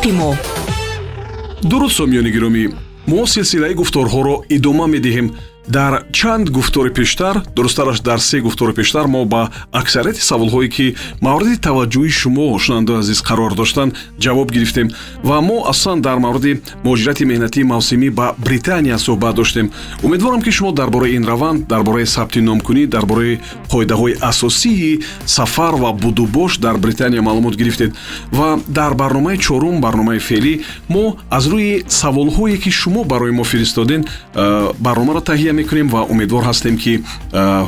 ҳуқуқи мо. дуруд сомиёни гиромӣ, мо силсилаи гуфторҳоро идома медиҳем. дар чанд гуфтори пештар, дурусттараш дар 3 гуфтори пештар мо ба аксарияти саволҳое ки мавриди таваҷҷӯҳи шумо шунавандаи азиз қарор доштанд ҷавоб гирифтем ва мо асосан дар мавриди муҳоҷирати меҳнатии мавсимӣ ба Британия суҳбат доштем. умедворам ки шумо дар бораи ин раванд, дар бораи сабти номкунӣ, дар бораи қоидаҳои асосии сафар ва будубош дар Британия маълумот гирифтед ва дар барномаи чорум, барномаи феълӣ, мо аз рӯи саволҳое ки шумо барои мо фиристоден барномаро таҳия мекунем ва умедвор ҳастем ки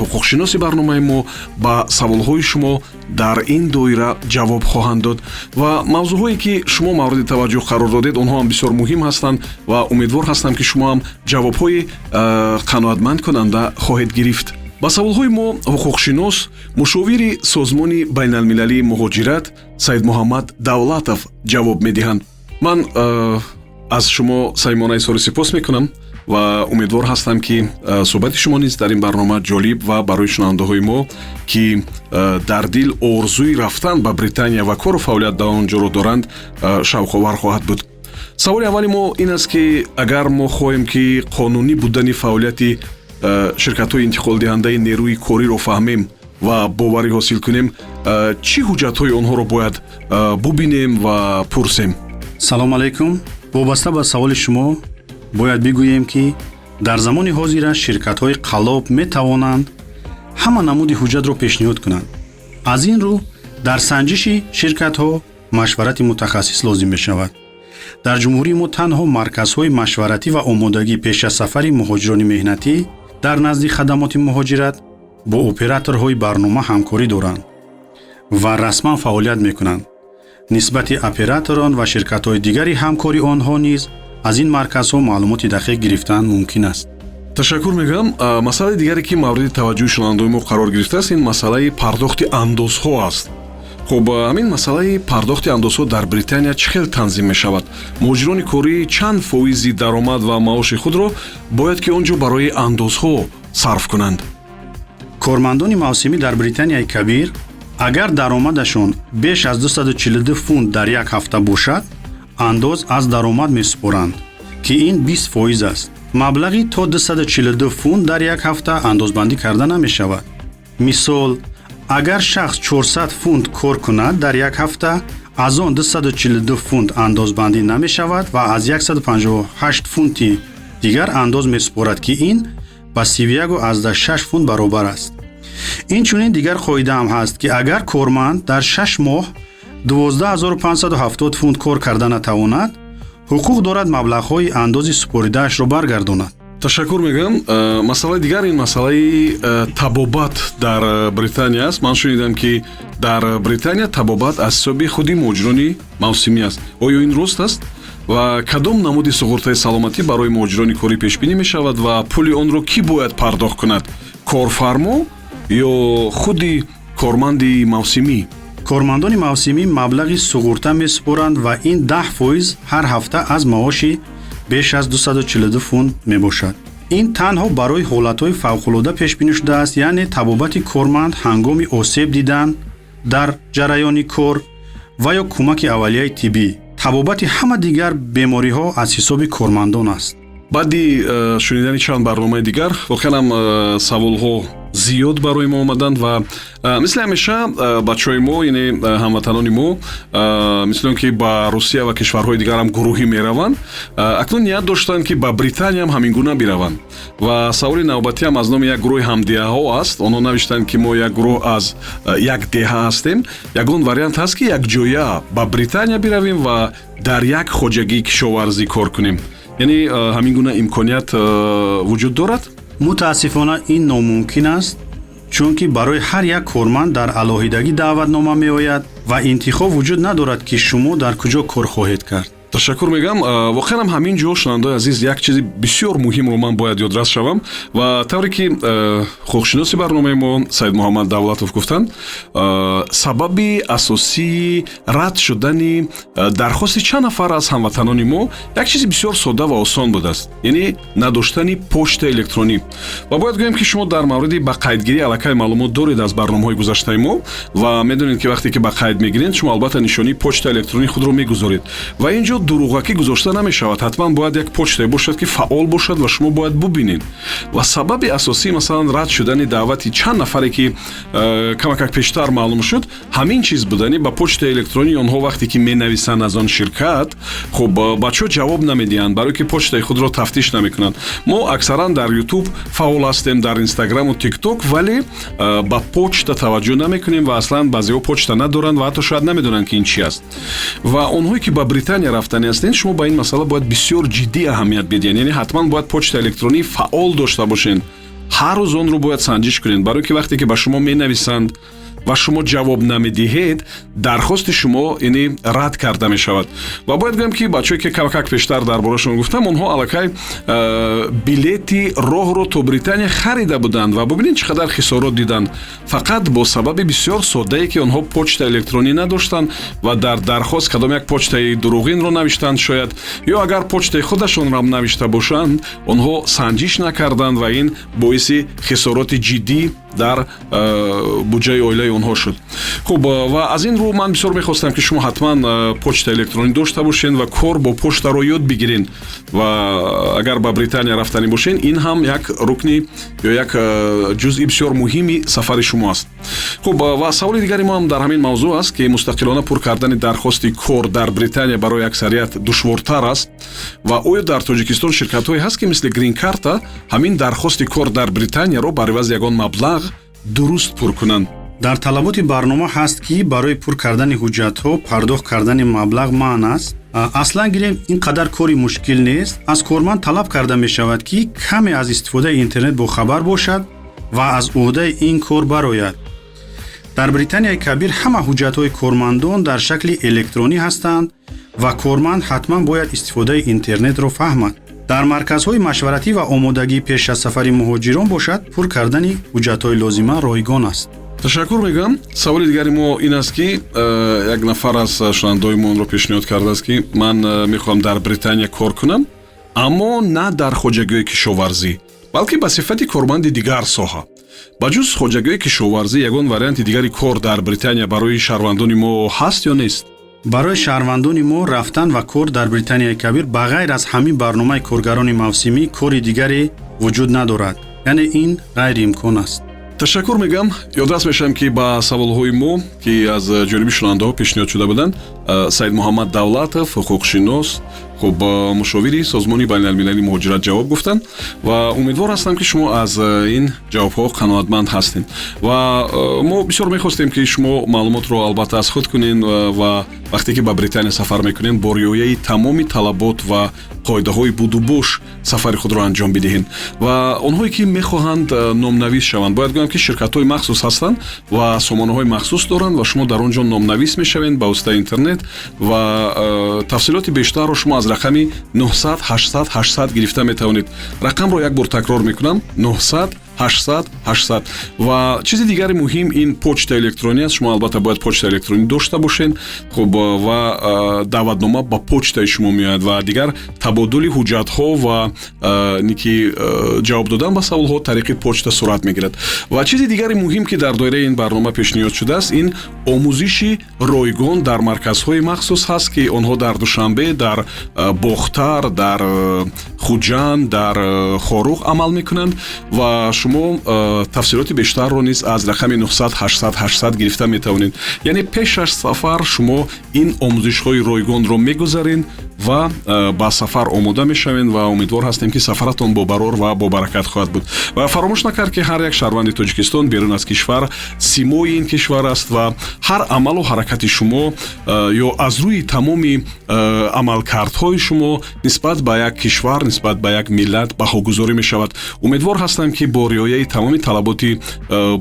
ҳуқуқшиноси барномаи мо ба саволҳои шумо дар ин доира ҷавоб хоҳанд дод ва мавзӯъҳое ки шумо мавриди таваҷҷӯҳ қарор додед онҳо ҳам бисёр муҳим ҳастанд ва умедвор ҳастам ки шумо ҳам ҷавобҳои қаноатмандкунанда хоҳед гирифт. ба саволҳои мо ҳуқуқшинос, мушовири созмони байналмилалии муҳоҷират Саидмуҳаммад Давлатов ҷавоб медиҳанд. ман аз шумо самимона изҳори сипос мекунам ва умедвор ҳастам ки суҳбати шумо низ дар ин барнома ҷолиб ва барои шунавандаҳои мо ки дар дил орзуи рафтан ба Британия ва кору фаъолият дар он ҷоро доранд шавқовар хоҳад буд. саволи аввали мо ин аст ки агар мо хоҳем ки қонунӣ будани фаъолияти ширкатҳои интиқолдиҳандаи нерӯи кориро фаҳмем ва боварӣ ҳосил кунем, чӣ ҳуҷҷатҳои онҳоро бояд бубинем ва пурсем? салом алайкум. вобаста ба саволи шумо бояд бигӯем ки дар замони ҳозира ширкатҳои қаллоб метавонанд ҳама намуди ҳуҷҷатро пешниҳод кунанд. аз ин рӯ дар санҷиши ширкатҳо машварати мутахассис лозим мешавад. дар ҷумҳурии мо танҳо марказҳои машваратӣ ва омодагӣ пеш аз сафари муҳоҷирони меҳнатӣ дар назди хадамоти муҳоҷират бо операторҳои барнома ҳамкорӣ доранд ва расман фаъолият мекунанд. нисбати операторон ва ширкатҳои дигари ҳамкори онҳо низ аз ин марказҳо маълумоти дақиқ гирифтан мумкин аст. ташаккур мегӯям. масъалаи дигаре ки мавриди таваҷҷӯҳи шунавандаҳои мо қарор гирифтааст, ин масъалаи пардохти андозҳо аст. хуб, ҳамин масъалаи пардохти андозҳо дар Британия чӣ хел танзим мешавад? муҳоҷирони корӣ чанд фоизи даромад ва маоши худро бояд ки он ҷо барои андозҳо сарф кунанд? кормандони мавсимӣ дар Британияи Кабир агар даромадашон беш аз 242 фунт дар як ҳафта бошад, андоз аз даромад месупоранд ки ин 20% аст. маблағи то 242 фунт дар як ҳафта андозбандӣ карда намешавад. мисол, агар шахс 400 фунт кор кунад дар як ҳафта, аз он 242 фунт андозбандӣ намешавад ва аз 158 фунти дигар андоз месупорад ки ин ба 31.6 фунт баробар аст. инчунин дигар қоида ҳам ҳаст ки агар корманд дар 6 моҳ 12570 фунт кор карда натавонад, ҳуқуқ дорад маблағҳои андози супоридаашро баргардонад. ташаккур мегӯям. масъалаи дигар ин масъалаи табобат дар Британия аст. ман шунидам ки дар Британия табобат аз ҳисоби худи муҳоҷирони мавсимӣ аст. оё ин рост аст? ва кадом намуди суғуртаи саломатӣ барои муҳоҷирони корӣ пешбинӣ мешавад ва пули онро кӣ бояд пардохт кунад? корфармо ё худи корманди мавсимӣ? кормандони мавсимӣ маблағи суғурта месупоранд ва ин 10% ҳар ҳафта аз маоши беш аз 242 фунт мебошад. ин танҳо барои ҳолатҳои фавқулода пешбинӣ шудааст, яъне табобати корманд ҳангоми осеб дидан дар ҷараёни кор ва ё кӯмаки аввалияи тиббӣ. табобати ҳама дигар бемориҳо аз ҳисоби кормандон аст. баъди шунидани чанд барномаи дигар воқеан саволҳо зиёд барои мо омаданд ва мисли ҳамеша бачаҳои мо, яъне ҳамватанони мо, мисли он ки ба Русия ва кишварҳои дигар ҳам гурӯҳӣ мераванд, акнун ният доштанд ки ба Британия ҳам ҳамин гуна бираванд. ва саволи навбатӣ ҳам аз номи як гурӯҳи ҳамдиҳаҳо аст. онҳо навиштанд ки мо як гурӯҳ аз як деҳа ҳастем. ягон вариант ҳаст ки якҷоя ба Британия биравем ва дар як хоҷагии кишоварзӣ кор кунем. яъне ҳамин гуна имконият вуҷуд дорад? мутаассифона ин номумкин аст, чунки барои ҳар як корманд дар алоҳидагӣ даъватнома меояд ва интихоб вуҷуд надорад ки шумо дар куҷо кор хоҳед кард. ташаккур мегам. Воқеан ҳам ҳамин ҷо шунавандаи азиз як чизи бисёр муҳимро ман бояд ёдрас шавам ва тавре ки хулқшиноси барномаи мо Саид Муҳаммад Давлатов гуфтанд, сабаби асосии рад шудани дархости чанд нафар аз ҳамватанони мо як чизи бисёр содда ва осон будааст, яъне надоштани почта электронӣ. Ва бояд гӯям ки шумо дар мавриди ба қайдгирӣ аллакай маълумот доред аз барномаҳои гузаштаи мо ва медонед ки вақте ки ба қайд мегиред шумо албатта нишонии почта электронии худро мегузоред ва ин ҷо дуруғакӣ гузошта намешавад. ҳатман бояд як почтае бошад ки фаъол бошад ва шумо бояд бубинед. Ва сабаби асосӣ масалан рад шудани даъвати чанд нафаре ки камакак пештар маълум шуд, ҳамин чиз будани ба почтаи электронии онҳо вақте ки менависанд аз он ширкат, хуб бачаҳо ҷавоб намедиҳанд, барое ки почтаи худро тафтиш намекунанд. мо аксаран дар YouTube фаъол ҳастем, дар Instagram ва TikTok, вале ба почта таваҷҷӯҳ намекунем ва аслан баъзеҳо почта надоранд ва ҳатто шояд намедонанд ки ин чи аст. ва онҳое ки ба Британия рафтани ҳастед, шумо ба ин масъала бояд бисёр ҷиддӣ аҳамият бидиҳед, яъне ҳатман бояд почта электронии фаъол дошта бошед. ҳар рӯз онро бояд санҷиш кунед, барое ки вақте ки ба шумо менависанд ва шумо ҷавоб намедиҳед, дархости шумо яъне рад карда мешавад. Ва бояд гӯям ки бачаҳое ки камакак пештар дар борашон гуфтам, онҳо аллакай билети роҳро то Британия харида буданд ва бубинед чӣ қадар хисорот диданд. Фақат бо сабаби бисёр соддае ки онҳо почта электронӣ надоштанд ва дар дархост кадом як почтаи дуруғинро навиштанд шояд, ё агар почтаи худашонро навишта бошанд, онҳо санҷиш накарданд ва ин боиси хисороти ҷиддӣ дар буҷаи оилаи онҳо шуд. Хуб, ва аз ин рӯ ман бисёр мехостам ки шумо ҳатман почта электронӣ дошта бошед ва кор бо почтаро ёд бигиред ва агар ба Британия рафтанӣ бошед, ин ҳам як рукни ё як ҷузъи бисёр муҳими сафари шумо аст. Хуб, ва саволи дигари мо ҳам дар ҳамин мавзӯъ аст ки мустақилона пур кардани дархости кор дар Британия барои аксарият душвортар аст ва оё дар Тоҷикистон ширкатҳое ҳаст ки мисли Green Card ҳамин дархости кор дар Британияро бар ивази ягон маблағ дуруст пур кунанд. дар талаботи барнома ҳаст ки барои пур кардани ҳуҷҷатҳо пардохт кардани маблағ маън аст. аслан гирем ин қадар кори мушкил нест. аз корманд талаб карда мешавад ки каме аз истифодаи интернет бохабар бошад ва аз уҳдаи ин кор барояд. дар Британияи Кабир ҳама ҳуҷҷатҳои кормандон дар шакли электронӣ ҳастанд ва корманд ҳатман бояд истифодаи интернетро фаҳмад. дар марказҳои машваратӣ ва омодагӣ пеш аз сафари муҳоҷирон бошад пур кардани ҳуҷҷатҳои лозима ройгон аст. ташаккур мегӯям. Саволи дигари мо ин аст ки як нафар аз шунавандаҳои мо онро пешниҳод кардааст ки ман мехоҳам дар Британия кор кунам, аммо на дар хоҷагиҳои кишоварзӣ, балки ба сифати корманди дигар соҳа. ба ҷуз хоҷагиҳои кишоварзӣ ягон варианти дигари кор дар Британия барои шаҳрвандони мо ҳаст ё нест? барои шаҳрвандони мо рафтан ва кор дар Британияи Кабир ба ғайр аз ҳамин барномаи коргарони мавсимӣ кори дигаре вуҷуд надорад, яъне ин ғайриимкон аст. ташаккур мегӯям. ёдрас мешавам ки ба саволҳои мо ки аз ҷониби шунавандаҳо пешниҳод шуда буданд, Саид Муҳаммад Давлатов, ҳуқуқшинос, хуб мушовири созмони байналмилалии муҳоҷират ҷавоб гуфтанд ва умедвор ҳастам ки шумо аз ин ҷавобҳо қаноатманд ҳастед ва мо бисёр мехостем ки шумо маълумотро албатта аз худ кунед ва вақте ки ба Британия сафар мекунед бо риояи тамоми талабот ва қоидаҳои будубош сафари худро анҷом бидиҳед. ва онҳое ки мехоҳанд номнавис шаванд, бояд гӯям ки ширкатҳои махсус ҳастанд ва сомонаҳои махсус доранд ва шумо дар он ҷо номнавис мешавед ба воситаи интернет ва тафсилоти бештарро шумо аз рақами 900 800 800 гирифта метавонед. рақамро як бор такрор мекунам: 900 800 800. ва чизи дигари муҳим ин почта электронӣ аст. шумо албатта бояд почта электронӣ дошта бошед, хуб, ва даъватнома ба почтаи шумо меояд ва дигар табодули ҳуҷҷатҳо ва ники ҷавоб додан ба саволҳо тариқи почта сурат мегирад. ва чизи дигари муҳим ки дар доираи ин барнома пешниҳод шудааст, ин омӯзиши ройгон дар марказҳои махсус ҳаст ки онҳо дар Душанбе, дар Бохтар, дар Хуҷанд, дар Хорух амал мекунанд ва шумо тафсилоти бештарро низ аз рақами 900 800 800 гирифта метавонед. яъне пеш аз сафар шумо ин омӯзишҳои ройгонро мегузаред ва ба сафар омода мешавед ва умедвор ҳастем ки сафаратон бобарор ва бобаракат хоҳад буд. ва фаромӯш накард ки ҳар як шаҳрванди Тоҷикистон берун аз кишвар симои ин кишвар аст ва ҳар амалу ҳаракати шумо ё аз рӯи тамоми амалкардҳои шумо нисбат ба як кишвар, нисбат ба як миллат баҳогузорӣ мешавад. умедвор ҳастам ки бо риояи тамоми талаботи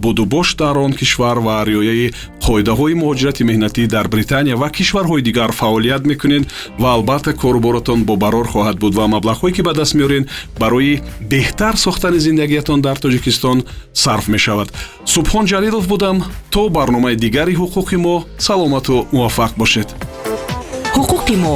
будубош дар он кишвар ва риояи қоидаҳои муҳоҷирати меҳнатӣ дар британия ва кишварҳои дигар фаъолият мекунед ва албатта коруборатон бобарор хоҳад буд ва маблағҳое ки ба даст меорен барои беҳтар сохтани зиндагиятон дар тоҷикистон сарф мешавад. Субҳон Ҷалилов будам. то барномаи дигари ҳуқуқи мо саломату муваффақ бошед. ҳуқуқи мо